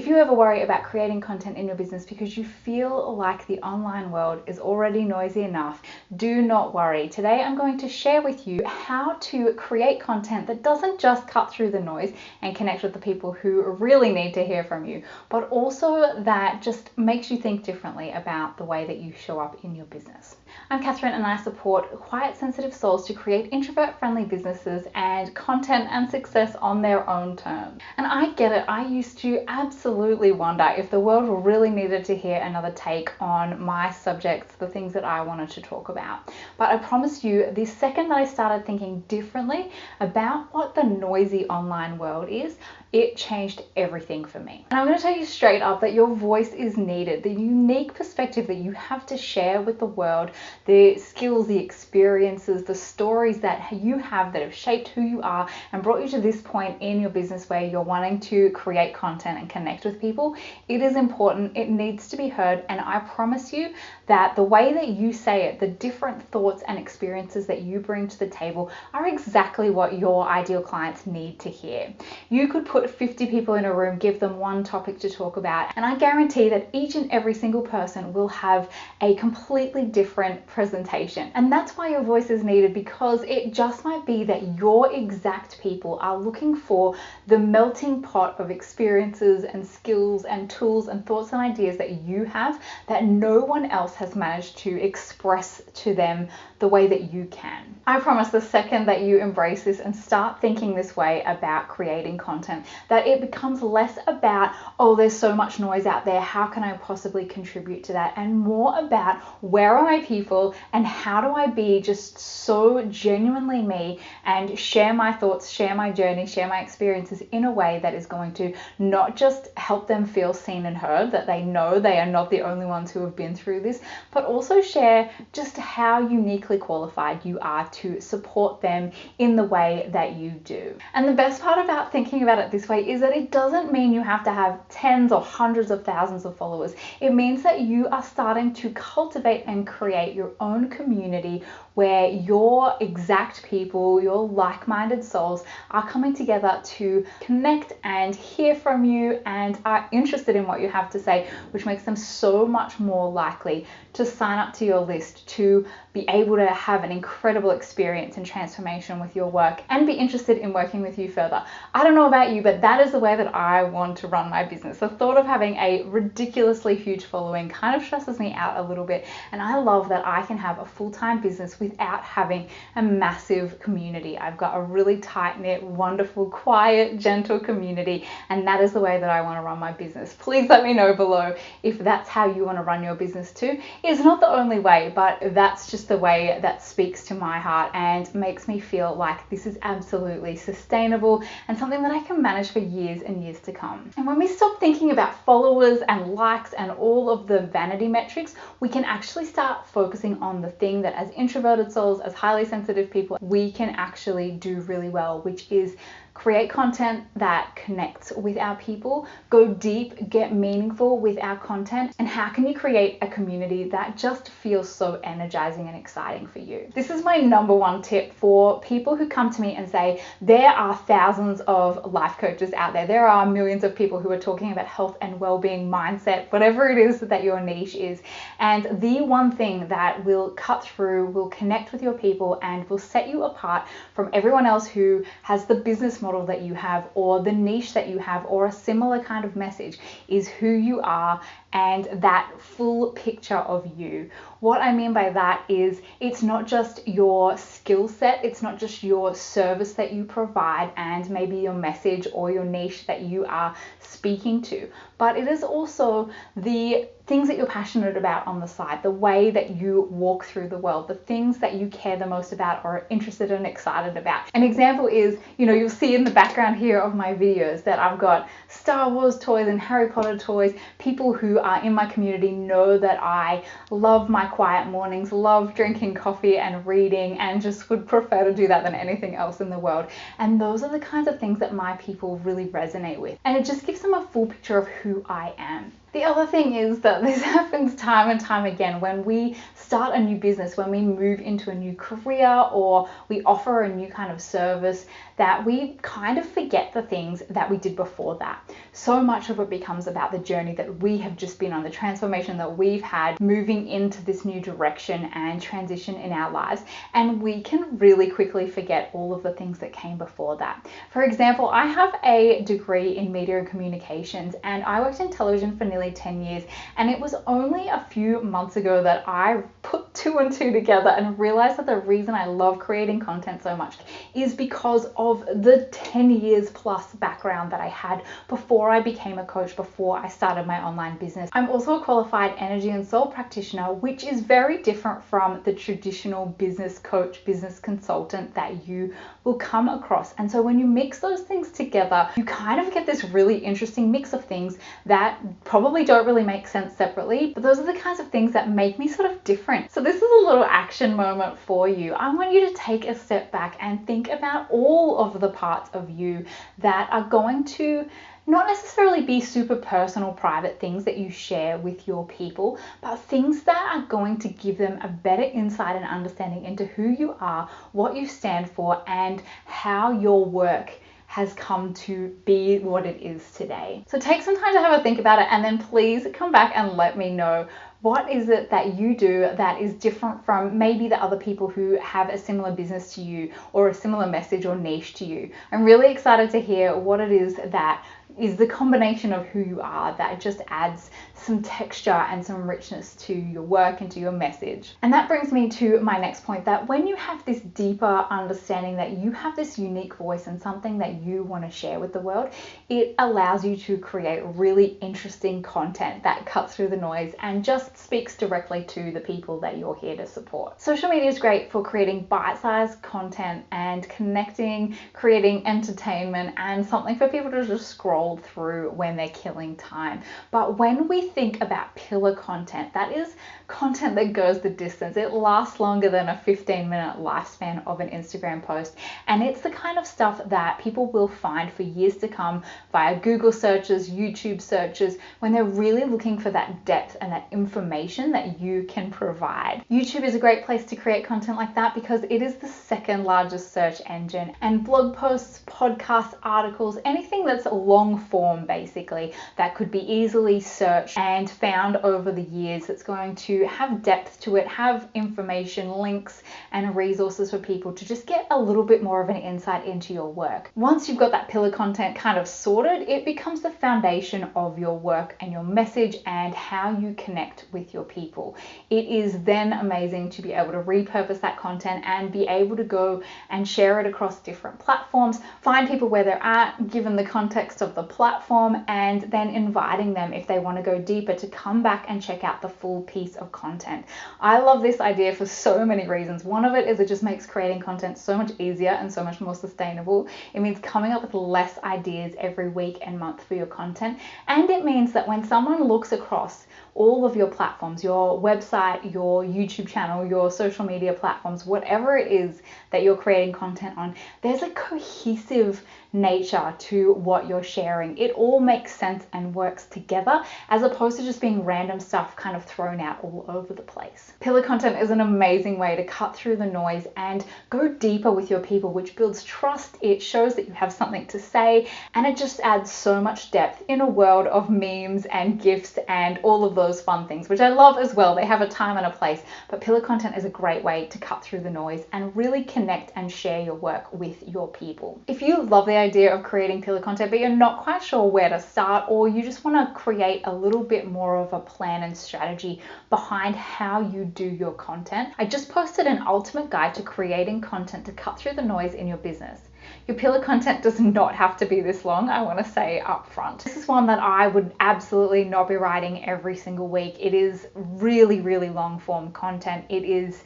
you ever worry about creating content in your business because you feel like the online world is already noisy enough, do not worry. Today I'm going to share with you how to create content that doesn't just cut through the noise and connect with the people who really need to hear from you, but also that just makes you think differently about the way that you show up in your business. I'm Katherine and I support quiet, sensitive souls to create introvert-friendly businesses and content and success on their own terms. And I get it, I used to absolutely wonder if the world really needed to hear another take on my subjects, the things that I wanted to talk about. But I promise you, the second that I started thinking differently about what the noisy online world is, it changed everything for me. And I'm going to tell you straight up that your voice is needed. The unique perspective that you have to share with the world, the skills, the experiences, the stories that you have that have shaped who you are and brought you to this point in your business where you're wanting to create content and connect with people. It is important. It needs to be heard. And I promise you that the way that you say it, the different thoughts and experiences that you bring to the table are exactly what your ideal clients need to hear. You could put 50 people in a room, give them one topic to talk about, and I guarantee that each and every single person will have a completely different presentation. And that's why your voice is needed, because it just might be that your exact people are looking for the melting pot of experiences and skills and tools and thoughts and ideas that you have that no one else has managed to express to them the way that you can. I promise the second that you embrace this and start thinking this way about creating content, that it becomes less about, oh, there's so much noise out there, how can I possibly contribute to that, and more about where are my people and how do I be just so genuinely me and share my thoughts, share my journey, share my experiences in a way that is going to not just help them feel seen and heard, that they know they are not the only ones who have been through this, but also share just how uniquely qualified you are to support them in the way that you do. And the best part about thinking about it this way is that it doesn't mean you have to have tens or hundreds of thousands of followers. It means that you are starting to cultivate and create your own community where your exact people, your like-minded souls are coming together to connect and hear from you and are interested in what you have to say, which makes them so much more likely to sign up to your list, to be able to have an incredible experience and transformation with your work and be interested in working with you further. I don't know about you, but that is the way that I want to run my business. The thought of having a ridiculously huge following kind of stresses me out a little bit, and I love that I can have a full-time business without having a massive community. I've got a really tight-knit, wonderful, quiet, gentle community, and that is the way that I want to run my business. Please let me know below if that's how you want to run your business too. It's not the only way, but that's just the way that speaks to my heart and makes me feel like this is absolutely sustainable and something that I can manage for years and years to come. And when we stop thinking about followers and likes and all of the vanity metrics, we can actually start focusing on the thing that as introverted souls, as highly sensitive people, we can actually do really well, which is create content that connects with our people, go deep, get meaningful with our content, and how can you create a community that just feels so energizing and exciting for you? This is my number one tip for people who come to me and say, there are thousands of life coaches out there. There are millions of people who are talking about health and well-being, mindset, whatever it is that your niche is. And the one thing that will cut through, will connect with your people, and will set you apart from everyone else who has the business model that you have or the niche that you have or a similar kind of message is who you are and that full picture of you. What I mean by that is it's not just your skill set, it's not just your service that you provide and maybe your message or your niche that you are speaking to, but it is also the things that you're passionate about on the side, the way that you walk through the world, the things that you care the most about or are interested and excited about. An example is, you'll see in the background here of my videos that I've got Star Wars toys and Harry Potter toys. People who are in my community know that I love my quiet mornings, love drinking coffee and reading, and just would prefer to do that than anything else in the world. And those are the kinds of things that my people really resonate with. And it just gives them a full picture of who I am. The other thing is that this happens time and time again when we start a new business, when we move into a new career, or we offer a new kind of service, that we kind of forget the things that we did before that. So much of it becomes about the journey that we have just been on, the transformation that we've had moving into this new direction and transition in our lives. And we can really quickly forget all of the things that came before that. For example, I have a degree in media and communications, and I worked in television for nearly 10 years. And it was only a few months ago that I put two and two together and realized that the reason I love creating content so much is because of the 10 years plus background that I had before I became a coach, before I started my online business. I'm also a qualified energy and soul practitioner, which is very different from the traditional business coach, business consultant that you will come across. And so when you mix those things together, you kind of get this really interesting mix of things that probably don't really make sense separately, but those are the kinds of things that make me sort of different. So this is a little action moment for you. I want you to take a step back and think about all of the parts of you that are going to not necessarily be super personal, private things that you share with your people, but things that are going to give them a better insight and understanding into who you are, what you stand for, and how your work has come to be what it is today. So take some time to have a think about it, and then please come back and let me know what is it that you do that is different from maybe the other people who have a similar business to you or a similar message or niche to you. I'm really excited to hear what it is that is the combination of who you are that just adds some texture and some richness to your work and to your message. And that brings me to my next point, that when you have this deeper understanding that you have this unique voice and something that you want to share with the world, it allows you to create really interesting content that cuts through the noise and just speaks directly to the people that you're here to support. Social media is great for creating bite-sized content and connecting, creating entertainment, and something for people to just scroll through when they're killing time. But when we think about pillar content, that is content that goes the distance. It lasts longer than a 15-minute lifespan of an Instagram post, and it's the kind of stuff that people will find for years to come via Google searches, YouTube searches, when they're really looking for that depth and that information that you can provide. YouTube is a great place to create content like that because it is the second largest search engine, and blog posts, podcasts, articles, anything that's long form basically that could be easily searched and found over the years, that's going to have depth to it, have information, links, and resources for people to just get a little bit more of an insight into your work. Once you've got that pillar content kind of sorted, it becomes the foundation of your work and your message and how you connect with your people. It is then amazing to be able to repurpose that content and be able to go and share it across different platforms, find people where they're at, given the context of the platform, and then inviting them, if they want to go deeper, to come back and check out the full piece of content. I love this idea for so many reasons. One of it is it just makes creating content so much easier and so much more sustainable. It means coming up with less ideas every week and month for your content, and it means that when someone looks across all of your platforms, your website, your YouTube channel, your social media platforms, whatever it is that you're creating content on, there's a cohesive nature to what you're sharing. It all makes sense and works together, as opposed to just being random stuff kind of thrown out all over the place. Pillar content is an amazing way to cut through the noise and go deeper with your people, which builds trust. It shows that you have something to say, and it just adds so much depth in a world of memes and GIFs and all of those fun things, which I love as well. They have a time and a place, but pillar content is a great way to cut through the noise and really connect and share your work with your people. If you love the idea of creating pillar content, but you're not quite sure where to start, or you just want to create a little bit more of a plan and strategy behind how you do your content, I just posted an ultimate guide to creating content to cut through the noise in your business. Your pillar content does not have to be this long, I want to say up front. This is one that I would absolutely not be writing every single week. It is really, really long form content. It is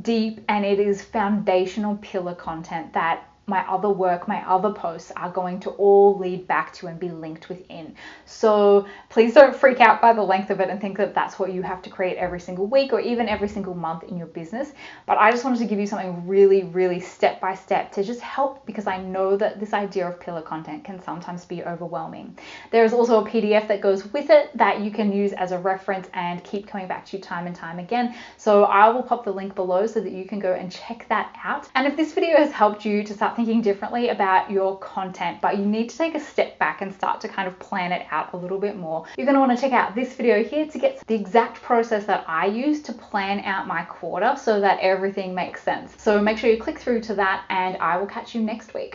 deep, and it is foundational pillar content that my other work, my other posts are going to all lead back to and be linked within. So please don't freak out by the length of it and think that that's what you have to create every single week or even every single month in your business. But I just wanted to give you something really, really step by step to just help, because I know that this idea of pillar content can sometimes be overwhelming. There is also a PDF that goes with it that you can use as a reference and keep coming back to you time and time again. So I will pop the link below so that you can go and check that out. And if this video has helped you to start thinking differently about your content, but you need to take a step back and start to kind of plan it out a little bit more, you're going to want to check out this video here to get the exact process that I use to plan out my quarter so that everything makes sense. So make sure you click through to that, and I will catch you next week.